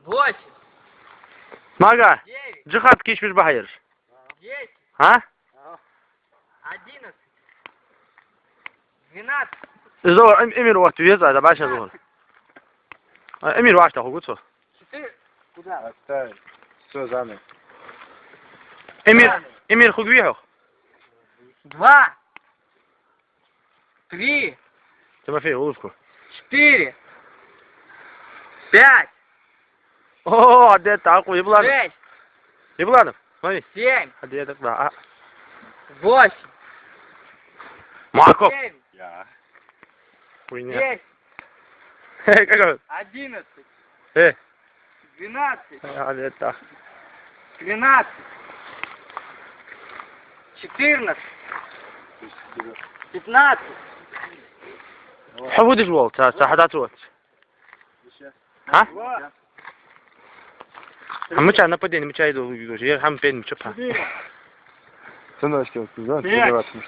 8, Мага, 9, джихад кичмиш бахайр. 10, А? 11, 12, Зор, Эмир вахт веза, да баша зор. Эмир вахт хугуцо. 4. Куда? Оставь. Все, заново. Эмир хугвихох. 2, 3, Тимофей, улыбку. 4, 5, О, да так, еблан. 6, Еблан, смотри. 7, Hadi ya da. 8, Марко. 9, Я. Хуйня. 10, Как? 11, 12. 12, Это. 13, 14, 15. حبودش والت ساعات وقت. ها؟ هم كان нападение, мы чай иду, я хам пен чупа. Сыночки, вот, да, Пять. ты